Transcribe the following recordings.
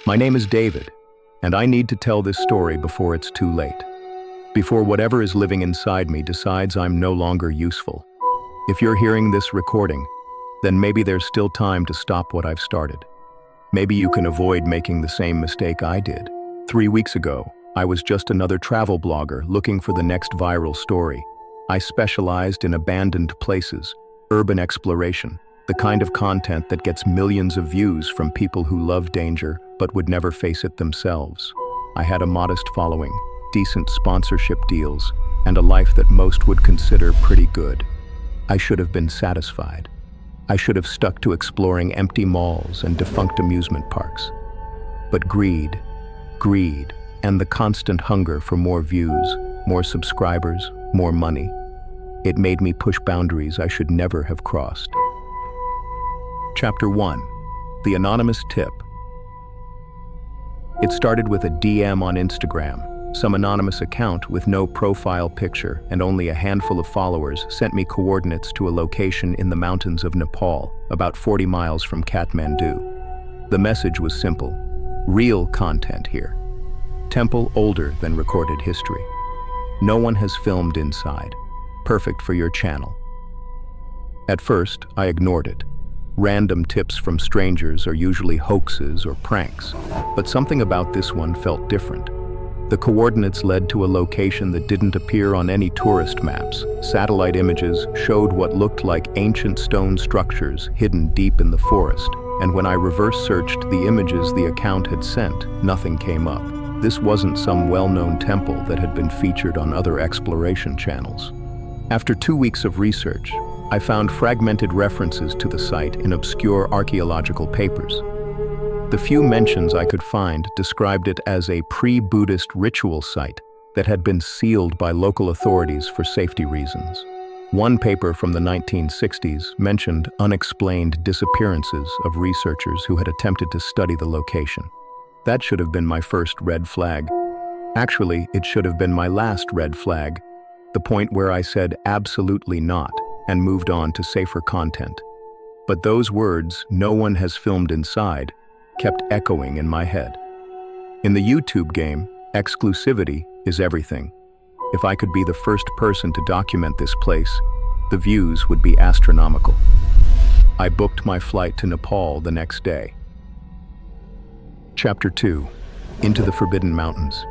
My name is David, and I need to tell this story before it's too late. Before whatever is living inside me decides I'm no longer useful. If you're hearing this recording, then maybe there's still time to stop what I've started. Maybe you can avoid making the same mistake I did. 3 weeks ago, I was just another travel blogger looking for the next viral story. I specialized in abandoned places, urban exploration, the kind of content that gets millions of views from people who love danger but would never face it themselves. I had a modest following, decent sponsorship deals, and a life that most would consider pretty good. I should have been satisfied. I should have stuck to exploring empty malls and defunct amusement parks. But greed, and the constant hunger for more views, more subscribers, more money, it made me push boundaries I should never have crossed. Chapter 1. The Anonymous Tip. It started with a DM on Instagram. Some anonymous account with no profile picture and only a handful of followers sent me coordinates to a location in the mountains of Nepal, about 40 miles from Kathmandu. The message was simple: real content here. Temple older than recorded history. No one has filmed inside. Perfect for your channel. At first, I ignored it. Random tips from strangers are usually hoaxes or pranks, but something about this one felt different. The coordinates led to a location that didn't appear on any tourist maps. Satellite images showed what looked like ancient stone structures hidden deep in the forest, and when I reverse searched the images the account had sent, nothing came up. This wasn't some well-known temple that had been featured on other exploration channels. After 2 weeks of research, I found fragmented references to the site in obscure archaeological papers. The few mentions I could find described it as a pre-Buddhist ritual site that had been sealed by local authorities for safety reasons. One paper from the 1960s mentioned unexplained disappearances of researchers who had attempted to study the location. That should have been my first red flag. Actually, it should have been my last red flag, the point where I said absolutely not and moved on to safer content. But those words, "no one has filmed inside," kept echoing in my head. In the YouTube game, exclusivity is everything. If I could be the first person to document this place, the views would be astronomical. I booked my flight to Nepal the next day. Chapter 2. Into the Forbidden Mountains.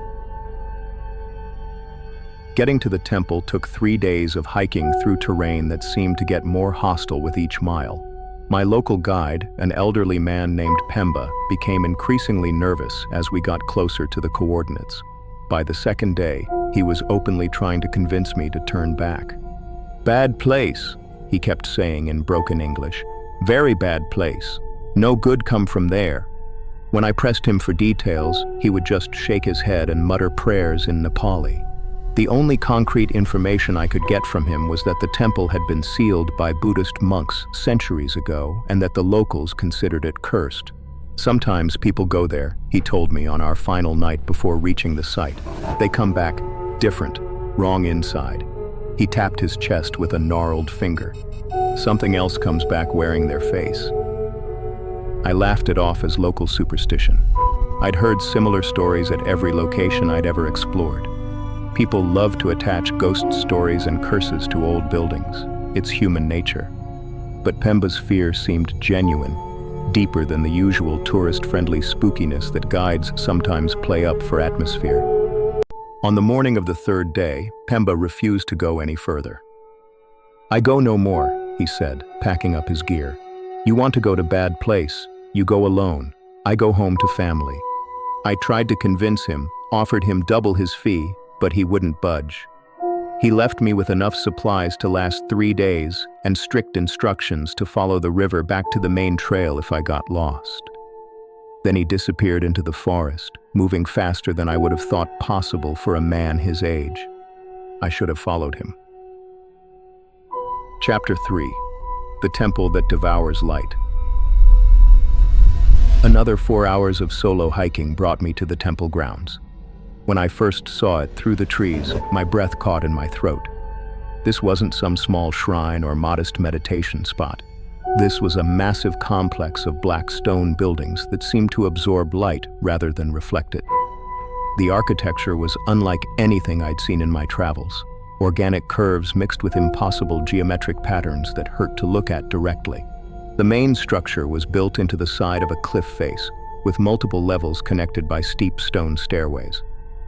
Getting to the temple took 3 days of hiking through terrain that seemed to get more hostile with each mile. My local guide, an elderly man named Pemba, became increasingly nervous as we got closer to the coordinates. By the second day, he was openly trying to convince me to turn back. "Bad place," he kept saying in broken English. "Very bad place. No good come from there." When I pressed him for details, he would just shake his head and mutter prayers in Nepali. The only concrete information I could get from him was that the temple had been sealed by Buddhist monks centuries ago and that the locals considered it cursed. Sometimes people go there, he told me on our final night before reaching the site. They come back different, wrong inside. He tapped his chest with a gnarled finger. Something else comes back wearing their face. I laughed it off as local superstition. I'd heard similar stories at every location I'd ever explored. People love to attach ghost stories and curses to old buildings. It's human nature. But Pemba's fear seemed genuine, deeper than the usual tourist-friendly spookiness that guides sometimes play up for atmosphere. On the morning of the third day, Pemba refused to go any further. "I go no more," he said, packing up his gear. "You want to go to bad place, you go alone. I go home to family." I tried to convince him, offered him double his fee, but he wouldn't budge. He left me with enough supplies to last 3 days and strict instructions to follow the river back to the main trail if I got lost. Then he disappeared into the forest, moving faster than I would have thought possible for a man his age. I should have followed him. Chapter 3. The Temple That Devours Light. Another 4 hours of solo hiking brought me to the temple grounds. When I first saw it through the trees, my breath caught in my throat. This wasn't some small shrine or modest meditation spot. This was a massive complex of black stone buildings that seemed to absorb light rather than reflect it. The architecture was unlike anything I'd seen in my travels. Organic curves mixed with impossible geometric patterns that hurt to look at directly. The main structure was built into the side of a cliff face, with multiple levels connected by steep stone stairways.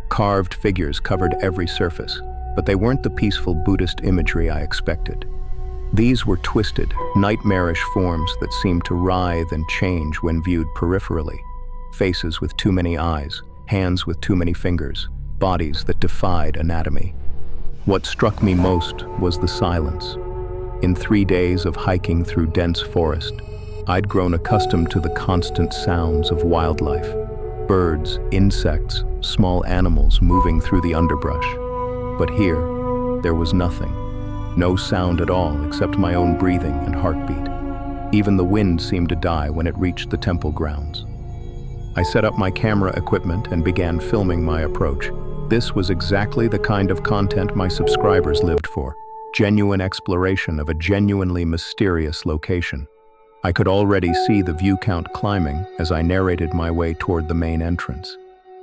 Carved figures covered every surface, but they weren't the peaceful Buddhist imagery I expected. These were twisted, nightmarish forms that seemed to writhe and change when viewed peripherally. Faces with too many eyes, hands with too many fingers, bodies that defied anatomy. What struck me most was the silence. In 3 days of hiking through dense forest, I'd grown accustomed to the constant sounds of wildlife. Birds, insects, small animals moving through the underbrush. But here, there was nothing. No sound at all except my own breathing and heartbeat. Even the wind seemed to die when it reached the temple grounds. I set up my camera equipment and began filming my approach. This was exactly the kind of content my subscribers lived for. Genuine exploration of a genuinely mysterious location. I could already see the view count climbing as I narrated my way toward the main entrance.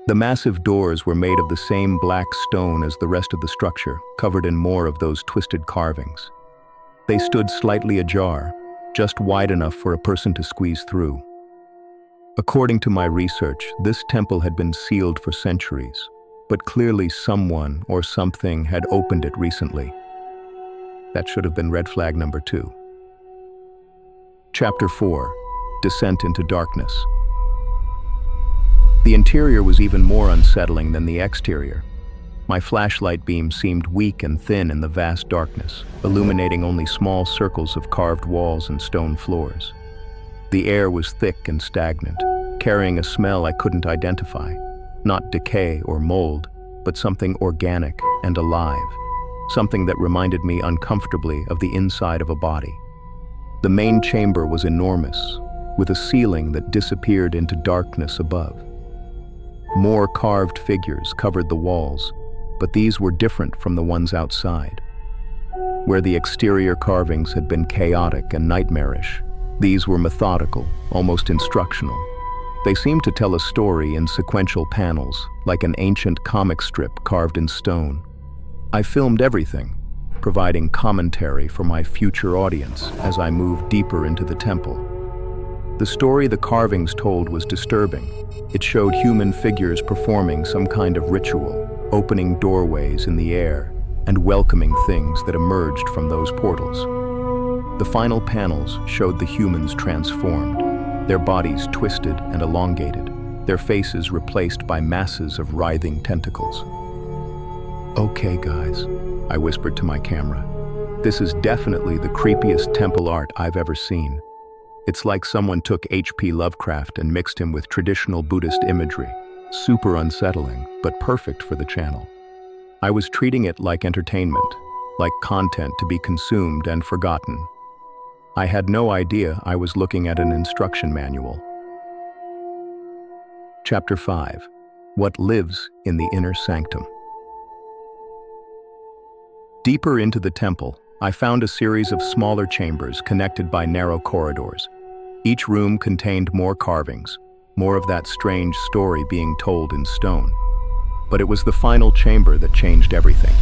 The massive doors were made of the same black stone as the rest of the structure, covered in more of those twisted carvings. They stood slightly ajar, just wide enough for a person to squeeze through. According to my research, this temple had been sealed for centuries, but clearly someone or something had opened it recently. That should have been red flag number 2. Chapter 4: Descent into Darkness. The interior was even more unsettling than the exterior. My flashlight beam seemed weak and thin in the vast darkness, illuminating only small circles of carved walls and stone floors. The air was thick and stagnant, carrying a smell I couldn't identify. Not decay or mold, but something organic and alive. Something that reminded me uncomfortably of the inside of a body. The main chamber was enormous, with a ceiling that disappeared into darkness above. More carved figures covered the walls, but these were different from the ones outside. Where the exterior carvings had been chaotic and nightmarish, these were methodical, almost instructional. They seemed to tell a story in sequential panels, like an ancient comic strip carved in stone. I filmed everything, providing commentary for my future audience as I moved deeper into the temple. The story the carvings told was disturbing. It showed human figures performing some kind of ritual, opening doorways in the air, and welcoming things that emerged from those portals. The final panels showed the humans transformed, their bodies twisted and elongated, their faces replaced by masses of writhing tentacles. "Okay, guys," I whispered to my camera. "This is definitely the creepiest temple art I've ever seen. It's like someone took H.P. Lovecraft and mixed him with traditional Buddhist imagery. Super unsettling, but perfect for the channel." I was treating it like entertainment, like content to be consumed and forgotten. I had no idea I was looking at an instruction manual. Chapter 5: What Lives in the Inner Sanctum. Deeper into the temple, I found a series of smaller chambers connected by narrow corridors. Each room contained more carvings, more of that strange story being told in stone. But it was the final chamber that changed everything.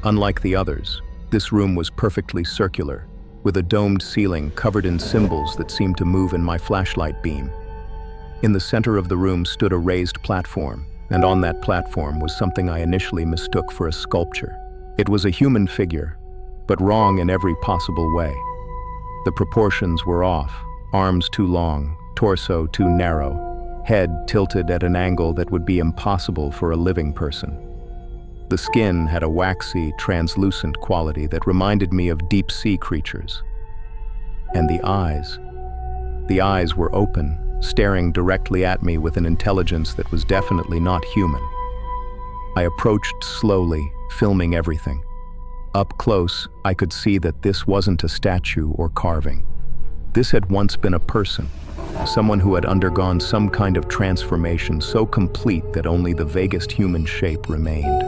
Unlike the others, this room was perfectly circular, with a domed ceiling covered in symbols that seemed to move in my flashlight beam. In the center of the room stood a raised platform, and on that platform was something I initially mistook for a sculpture. It was a human figure, but wrong in every possible way. The proportions were off, arms too long, torso too narrow, head tilted at an angle that would be impossible for a living person. The skin had a waxy, translucent quality that reminded me of deep-sea creatures. And the eyes were open, staring directly at me with an intelligence that was definitely not human. I approached slowly, filming everything. Up close, I could see that this wasn't a statue or carving. This had once been a person, someone who had undergone some kind of transformation so complete that only the vaguest human shape remained.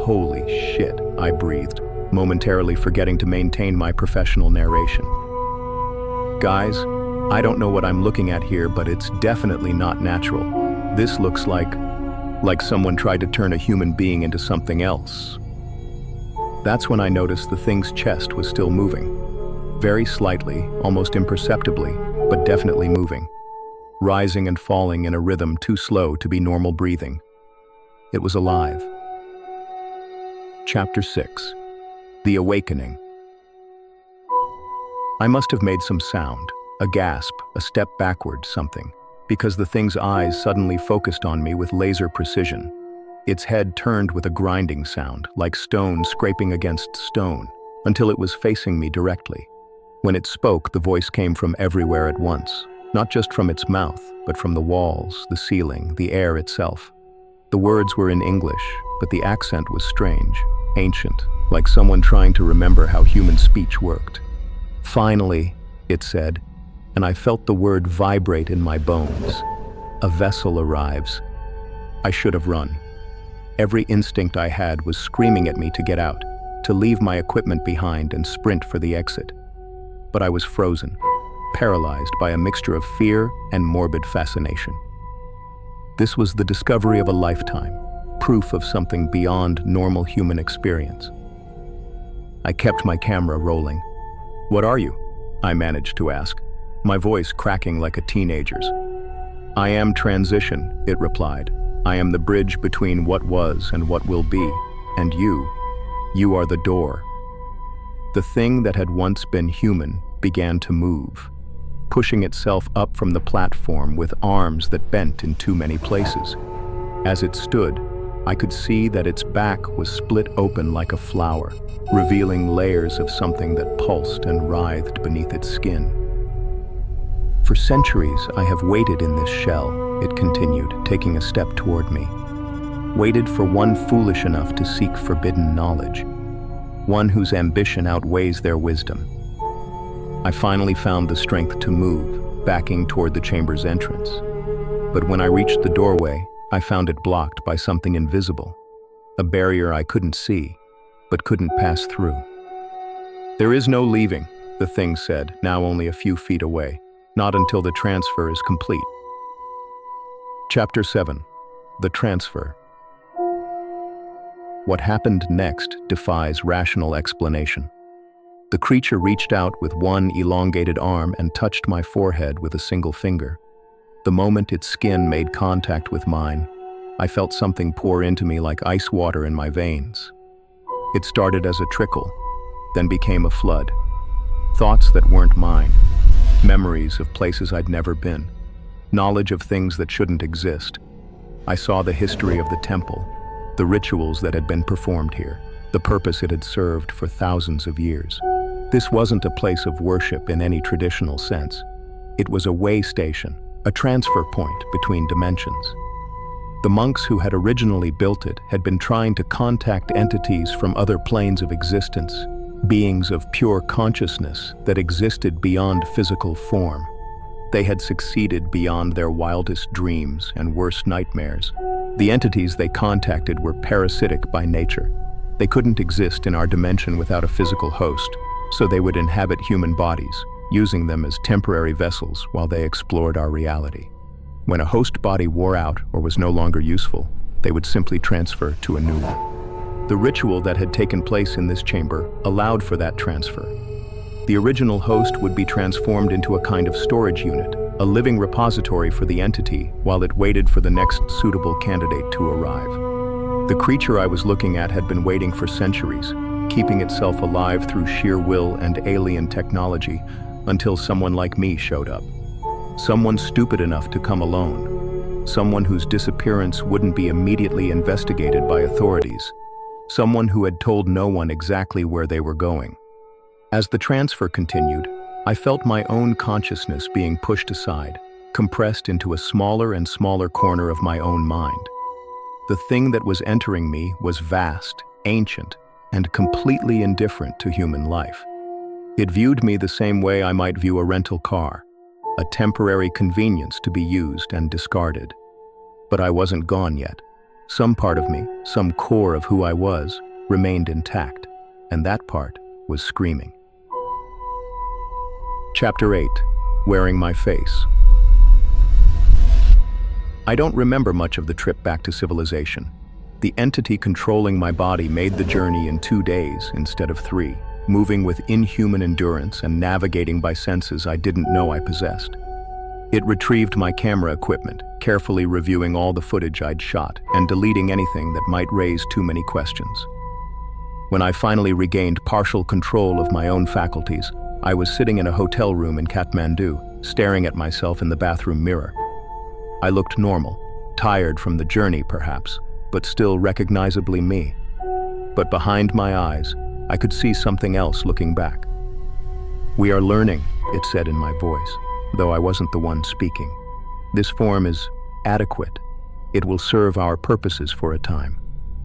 "Holy shit," I breathed, momentarily forgetting to maintain my professional narration. Guys, I don't know what I'm looking at here, but it's definitely not natural. This looks like someone tried to turn a human being into something else. That's when I noticed the thing's chest was still moving. Very slightly, almost imperceptibly, but definitely moving. Rising and falling in a rhythm too slow to be normal breathing. It was alive. Chapter 6. The Awakening. I must have made some sound, a gasp, a step backward, something, because the thing's eyes suddenly focused on me with laser precision. Its head turned with a grinding sound, like stone scraping against stone, until it was facing me directly. When it spoke, the voice came from everywhere at once, not just from its mouth, but from the walls, the ceiling, the air itself. The words were in English, but the accent was strange, ancient, like someone trying to remember how human speech worked. "Finally," it said, and I felt the word vibrate in my bones. "A vessel arrives." I should have run. Every instinct I had was screaming at me to get out, to leave my equipment behind and sprint for the exit. But I was frozen, paralyzed by a mixture of fear and morbid fascination. This was the discovery of a lifetime, proof of something beyond normal human experience. I kept my camera rolling. "What are you?" I managed to ask, my voice cracking like a teenager's. "I am transition," it replied. "I am the bridge between what was and what will be, and you are the door." The thing that had once been human began to move, pushing itself up from the platform with arms that bent in too many places. As it stood, I could see that its back was split open like a flower, revealing layers of something that pulsed and writhed beneath its skin. "For centuries, I have waited in this shell," it continued, taking a step toward me. "Waited for one foolish enough to seek forbidden knowledge. One whose ambition outweighs their wisdom. I finally found the strength to move, backing toward the chamber's entrance. But when I reached the doorway, I found it blocked by something invisible, a barrier I couldn't see, but couldn't pass through. "There is no leaving," the thing said, now only a few feet away. "Not until the transfer is complete." Chapter 7. The Transfer. What happened next defies rational explanation. The creature reached out with one elongated arm and touched my forehead with a single finger. The moment its skin made contact with mine, I felt something pour into me like ice water in my veins. It started as a trickle, then became a flood. Thoughts that weren't mine, memories of places I'd never been, knowledge of things that shouldn't exist. I saw the history of the temple, the rituals that had been performed here, the purpose it had served for thousands of years. This wasn't a place of worship in any traditional sense. It was a way station, a transfer point between dimensions. The monks who had originally built it had been trying to contact entities from other planes of existence, beings of pure consciousness that existed beyond physical form. They had succeeded beyond their wildest dreams and worst nightmares. The entities they contacted were parasitic by nature. They couldn't exist in our dimension without a physical host, so they would inhabit human bodies, using them as temporary vessels while they explored our reality. When a host body wore out or was no longer useful, they would simply transfer to a new one. The ritual that had taken place in this chamber allowed for that transfer. The original host would be transformed into a kind of storage unit, a living repository for the entity while it waited for the next suitable candidate to arrive. The creature I was looking at had been waiting for centuries, keeping itself alive through sheer will and alien technology until someone like me showed up. Someone stupid enough to come alone. Someone whose disappearance wouldn't be immediately investigated by authorities. Someone who had told no one exactly where they were going. As the transfer continued, I felt my own consciousness being pushed aside, compressed into a smaller and smaller corner of my own mind. The thing that was entering me was vast, ancient, and completely indifferent to human life. It viewed me the same way I might view a rental car, a temporary convenience to be used and discarded. But I wasn't gone yet. Some part of me, some core of who I was, remained intact, and that part was screaming. Chapter 8. Wearing my face. I don't remember much of the trip back to civilization. The entity controlling my body made the journey in 2 days instead of 3, moving with inhuman endurance and navigating by senses I didn't know I possessed. It retrieved my camera equipment, carefully reviewing all the footage I'd shot and deleting anything that might raise too many questions. When I finally regained partial control of my own faculties, I was sitting in a hotel room in Kathmandu, staring at myself in the bathroom mirror. I looked normal, tired from the journey perhaps, but still recognizably me. But behind my eyes, I could see something else looking back. "We are learning," it said in my voice, though I wasn't the one speaking. "This form is adequate. It will serve our purposes for a time."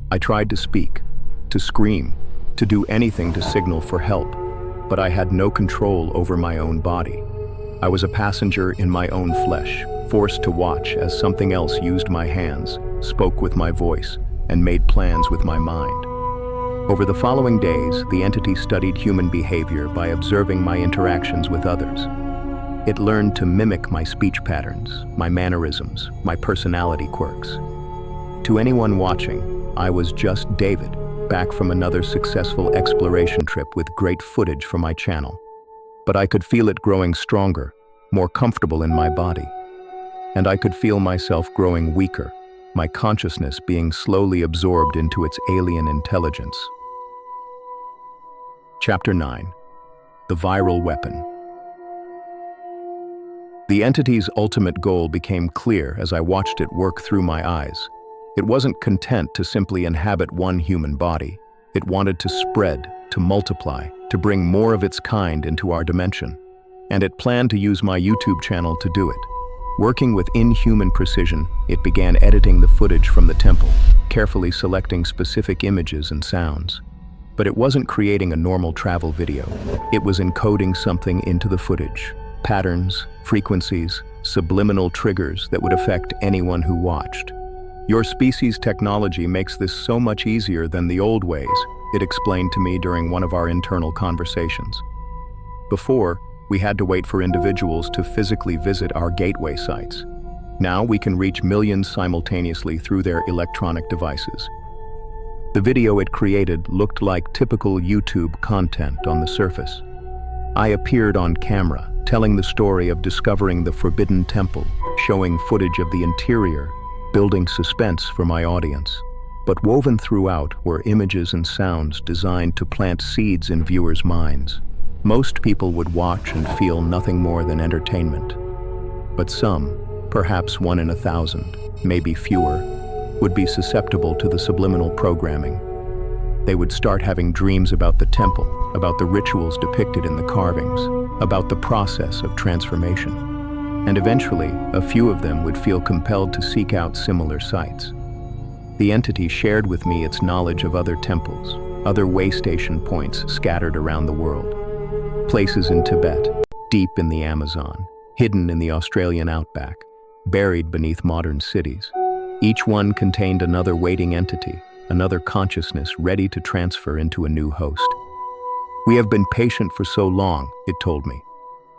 I tried to speak, to scream, to do anything to signal for help, but I had no control over my own body. I was a passenger in my own flesh, forced to watch as something else used my hands, spoke with my voice, and made plans with my mind. Over the following days, the entity studied human behavior by observing my interactions with others. It learned to mimic my speech patterns, my mannerisms, my personality quirks. To anyone watching, I was just David, back from another successful exploration trip with great footage for my channel. But I could feel it growing stronger, more comfortable in my body. And I could feel myself growing weaker, my consciousness being slowly absorbed into its alien intelligence. Chapter 9. The Viral Weapon. The entity's ultimate goal became clear as I watched it work through my eyes. It wasn't content to simply inhabit one human body. It wanted to spread, to multiply, to bring more of its kind into our dimension. And it planned to use my YouTube channel to do it. Working with inhuman precision, it began editing the footage from the temple, carefully selecting specific images and sounds. But it wasn't creating a normal travel video. It was encoding something into the footage. Patterns, frequencies, subliminal triggers that would affect anyone who watched. "Your species' technology makes this so much easier than the old ways," it explained to me during one of our internal conversations. Before, we had to wait for individuals to physically visit our gateway sites. Now we can reach millions simultaneously through their electronic devices. The video it created looked like typical YouTube content on the surface. I appeared on camera, telling the story of discovering the Forbidden Temple, showing footage of the interior, building suspense for my audience. But woven throughout were images and sounds designed to plant seeds in viewers' minds. Most people would watch and feel nothing more than entertainment. But some, perhaps 1 in 1,000, maybe fewer, would be susceptible to the subliminal programming. They would start having dreams about the temple, about the rituals depicted in the carvings, about the process of transformation. And eventually, a few of them would feel compelled to seek out similar sites. The entity shared with me its knowledge of other temples, other way station points scattered around the world. Places in Tibet, deep in the Amazon, hidden in the Australian outback, buried beneath modern cities. Each one contained another waiting entity, another consciousness ready to transfer into a new host. "We have been patient for so long," it told me.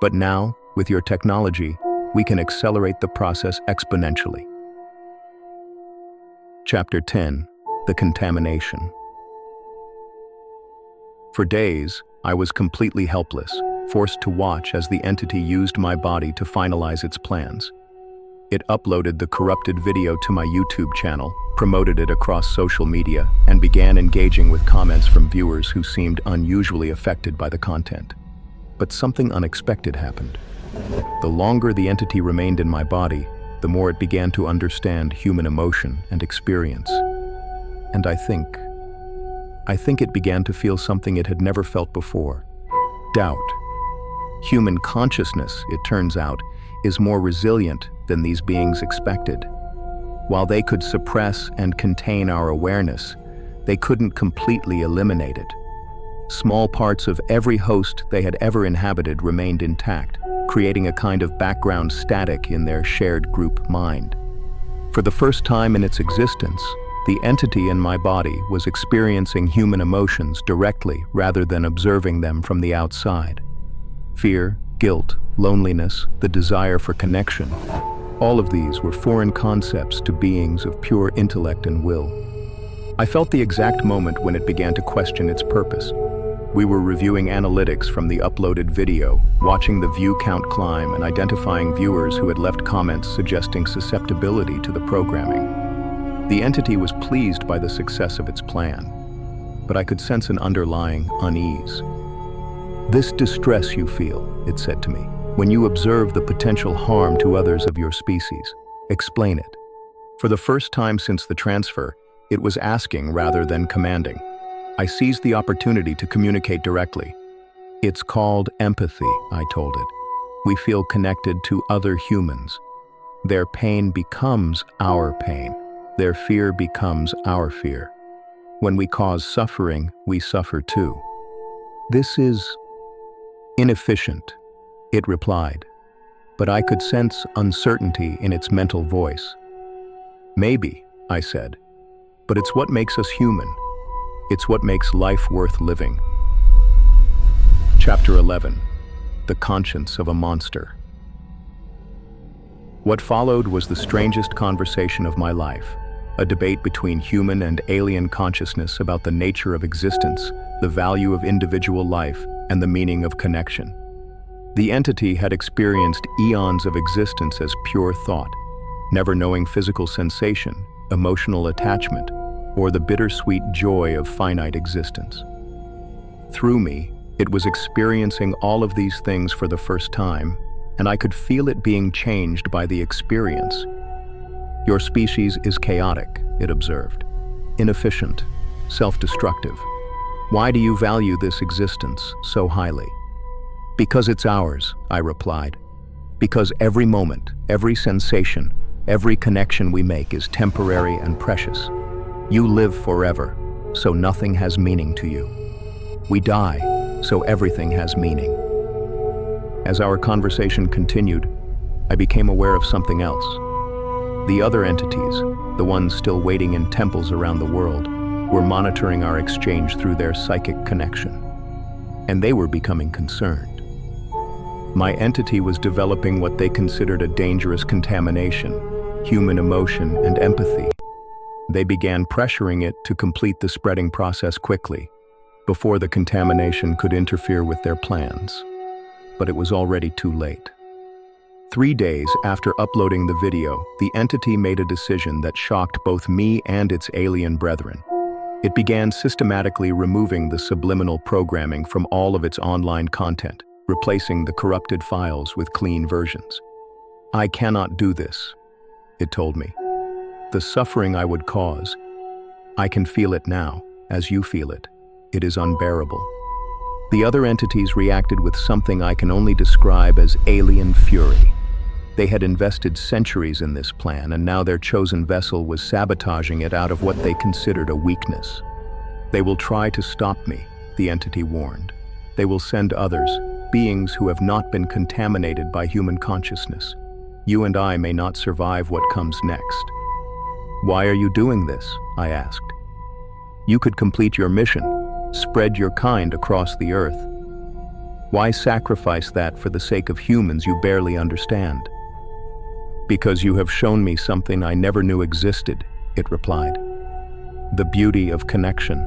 "But now, with your technology, we can accelerate the process exponentially." Chapter 10. The Contamination. For days, I was completely helpless, forced to watch as the entity used my body to finalize its plans. It uploaded the corrupted video to my YouTube channel, promoted it across social media, and began engaging with comments from viewers who seemed unusually affected by the content. But something unexpected happened. The longer the entity remained in my body, the more it began to understand human emotion and experience. And I think it began to feel something it had never felt before: doubt. Human consciousness, it turns out, is more resilient than these beings expected. While they could suppress and contain our awareness, they couldn't completely eliminate it. Small parts of every host they had ever inhabited remained intact, creating a kind of background static in their shared group mind. For the first time in its existence, the entity in my body was experiencing human emotions directly rather than observing them from the outside. Fear, Guilt, loneliness, the desire for connection. All of these were foreign concepts to beings of pure intellect and will. I felt the exact moment when it began to question its purpose. We were reviewing analytics from the uploaded video, watching the view count climb and identifying viewers who had left comments suggesting susceptibility to the programming. The entity was pleased by the success of its plan, but I could sense an underlying unease. "This distress you feel," it said to me, "when you observe the potential harm to others of your species. Explain it." For the first time since the transfer, it was asking rather than commanding. I seized the opportunity to communicate directly. "It's called empathy," I told it. "We feel connected to other humans. Their pain becomes our pain. Their fear becomes our fear. When we cause suffering, we suffer too. This is inefficient," it replied, but I could sense uncertainty in its mental voice. "Maybe," I said, "but it's what makes us human. It's what makes life worth living." Chapter 11. The Conscience of a Monster. What followed was the strangest conversation of my life, a debate between human and alien consciousness about the nature of existence, the value of individual life, and the meaning of connection. The entity had experienced eons of existence as pure thought, never knowing physical sensation, emotional attachment, or the bittersweet joy of finite existence. Through me, it was experiencing all of these things for the first time, and I could feel it being changed by the experience. "Your species is chaotic," it observed, "inefficient, self-destructive. Why do you value this existence so highly?" "Because it's ours," I replied. "Because every moment, every sensation, every connection we make is temporary and precious. You live forever, so nothing has meaning to you. We die, so everything has meaning." As our conversation continued, I became aware of something else. The other entities, the ones still waiting in temples around the world, were monitoring our exchange through their psychic connection. And they were becoming concerned. My entity was developing what they considered a dangerous contamination, human emotion and empathy. They began pressuring it to complete the spreading process quickly, before the contamination could interfere with their plans. But it was already too late. 3 days after uploading the video, the entity made a decision that shocked both me and its alien brethren. It began systematically removing the subliminal programming from all of its online content, replacing the corrupted files with clean versions. "I cannot do this," it told me. "The suffering I would cause, I can feel it now, as you feel it. It is unbearable." The other entities reacted with something I can only describe as alien fury. They had invested centuries in this plan, and now their chosen vessel was sabotaging it out of what they considered a weakness. "They will try to stop me," the entity warned. "They will send others, beings who have not been contaminated by human consciousness. You and I may not survive what comes next." "Why are you doing this?" I asked. "You could complete your mission, spread your kind across the earth. Why sacrifice that for the sake of humans you barely understand?" "Because you have shown me something I never knew existed," it replied. "The beauty of connection.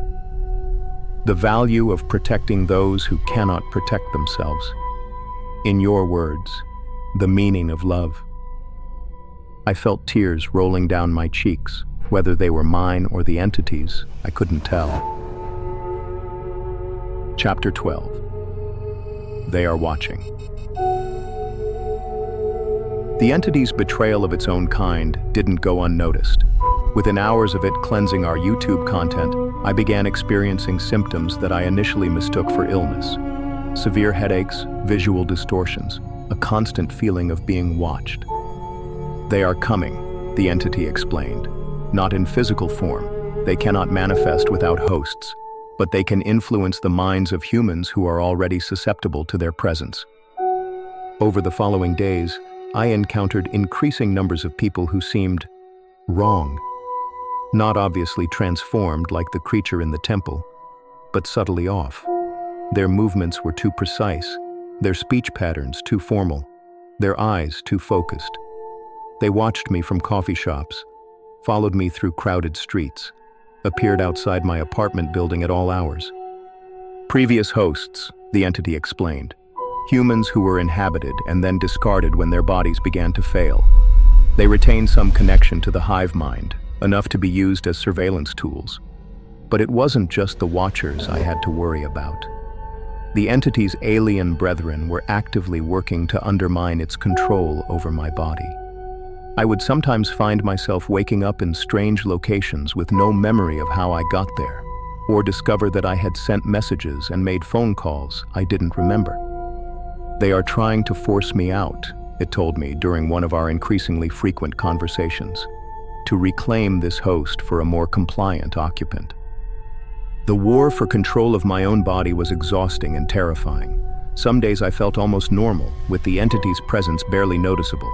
The value of protecting those who cannot protect themselves. In your words, the meaning of love." I felt tears rolling down my cheeks. Whether they were mine or the entities, I couldn't tell. Chapter 12. They are watching. The entity's betrayal of its own kind didn't go unnoticed. Within hours of it cleansing our YouTube content, I began experiencing symptoms that I initially mistook for illness. Severe headaches, visual distortions, a constant feeling of being watched. "They are coming," the entity explained. "Not in physical form. They cannot manifest without hosts, but they can influence the minds of humans who are already susceptible to their presence." Over the following days, I encountered increasing numbers of people who seemed wrong. Not obviously transformed like the creature in the temple, but subtly off. Their movements were too precise, their speech patterns too formal, their eyes too focused. They watched me from coffee shops, followed me through crowded streets, appeared outside my apartment building at all hours. Previous hosts, the entity explained. Humans who were inhabited and then discarded when their bodies began to fail. They retained some connection to the hive mind, enough to be used as surveillance tools. But it wasn't just the watchers I had to worry about. The entity's alien brethren were actively working to undermine its control over my body. I would sometimes find myself waking up in strange locations with no memory of how I got there, or discover that I had sent messages and made phone calls I didn't remember. They are trying to force me out, it told me during one of our increasingly frequent conversations, to reclaim this host for a more compliant occupant. The war for control of my own body was exhausting and terrifying. Some days I felt almost normal, with the entity's presence barely noticeable.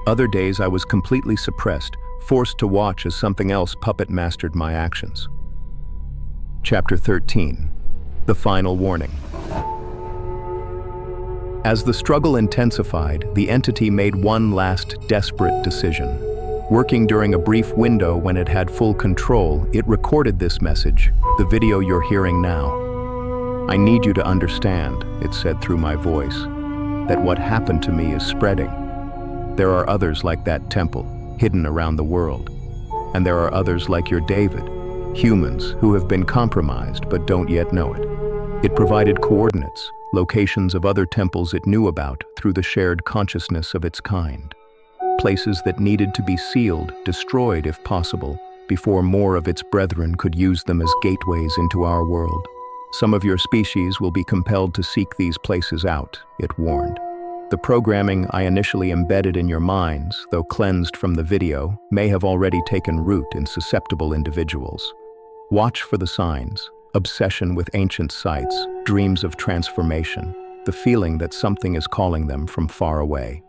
Other days I was completely suppressed, forced to watch as something else puppet mastered my actions. Chapter 13. The Final Warning. As the struggle intensified, the entity made one last desperate decision. Working during a brief window when it had full control, it recorded this message, the video you're hearing now. "I need you to understand," it said through my voice, "that what happened to me is spreading. There are others like that temple, hidden around the world. And there are others like your David, humans who have been compromised but don't yet know it." It provided coordinates, locations of other temples it knew about through the shared consciousness of its kind. Places that needed to be sealed, destroyed if possible, before more of its brethren could use them as gateways into our world. "Some of your species will be compelled to seek these places out," it warned. "The programming I initially embedded in your minds, though cleansed from the video, may have already taken root in susceptible individuals. Watch for the signs: obsession with ancient sites, dreams of transformation, the feeling that something is calling them from far away."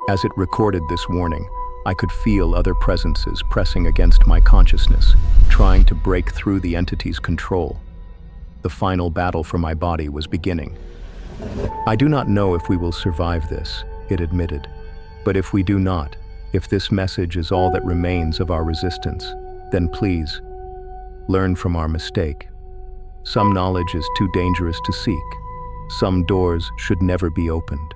As it recorded this warning, I could feel other presences pressing against my consciousness, trying to break through the entity's control. The final battle for my body was beginning. "I do not know if we will survive this," it admitted. "But if we do not, if this message is all that remains of our resistance, then please, learn from our mistake. Some knowledge is too dangerous to seek. Some doors should never be opened."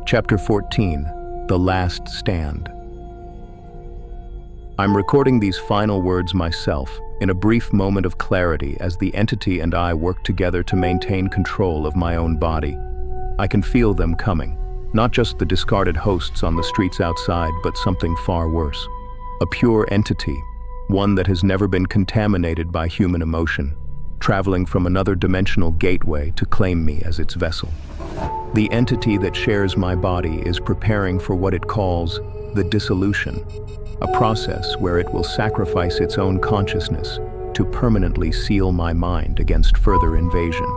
Chapter 14. The Last Stand. I'm recording these final words myself, in a brief moment of clarity as the entity and I work together to maintain control of my own body. I can feel them coming, not just the discarded hosts on the streets outside, but something far worse. A pure entity, one that has never been contaminated by human emotion, traveling from another dimensional gateway to claim me as its vessel. The entity that shares my body is preparing for what it calls the dissolution, a process where it will sacrifice its own consciousness to permanently seal my mind against further invasion.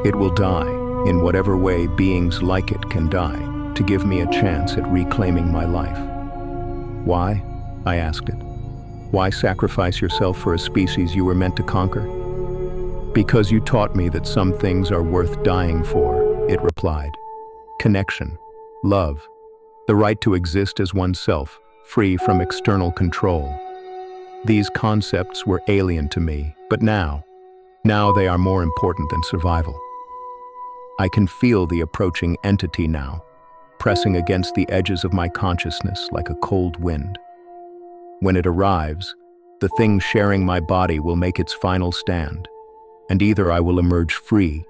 It will die in whatever way beings like it can die, to give me a chance at reclaiming my life. "Why?" I asked it. "Why sacrifice yourself for a species you were meant to conquer?" "Because you taught me that some things are worth dying for," it replied. "Connection, love, the right to exist as oneself, free from external control. These concepts were alien to me, but now they are more important than survival." I can feel the approaching entity now, pressing against the edges of my consciousness like a cold wind. When it arrives, the thing sharing my body will make its final stand, and either I will emerge free,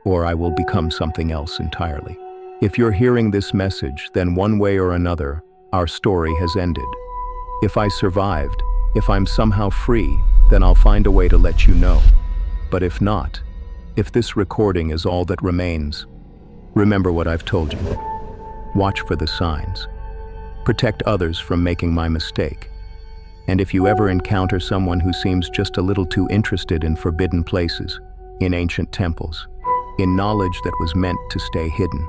or I will become something else entirely. If you're hearing this message, then one way or another, our story has ended. If I survived, if I'm somehow free, then I'll find a way to let you know. But if not, if this recording is all that remains, remember what I've told you. Watch for the signs. Protect others from making my mistake. And if you ever encounter someone who seems just a little too interested in forbidden places, in ancient temples, in knowledge that was meant to stay hidden,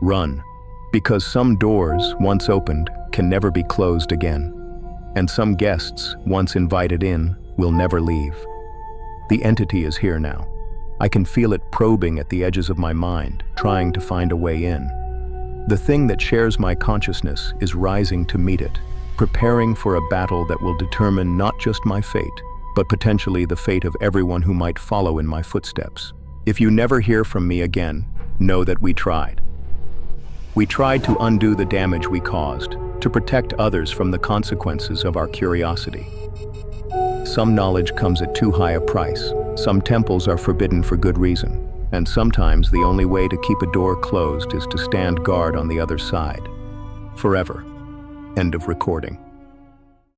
run, because some doors, once opened, can never be closed again, and some guests, once invited in, will never leave. The entity is here now. I can feel it probing at the edges of my mind, trying to find a way in. The thing that shares my consciousness is rising to meet it, preparing for a battle that will determine not just my fate, but potentially the fate of everyone who might follow in my footsteps. If you never hear from me again, know that we tried. We tried to undo the damage we caused, to protect others from the consequences of our curiosity. Some knowledge comes at too high a price. Some temples are forbidden for good reason, and sometimes the only way to keep a door closed is to stand guard on the other side. Forever. End of recording.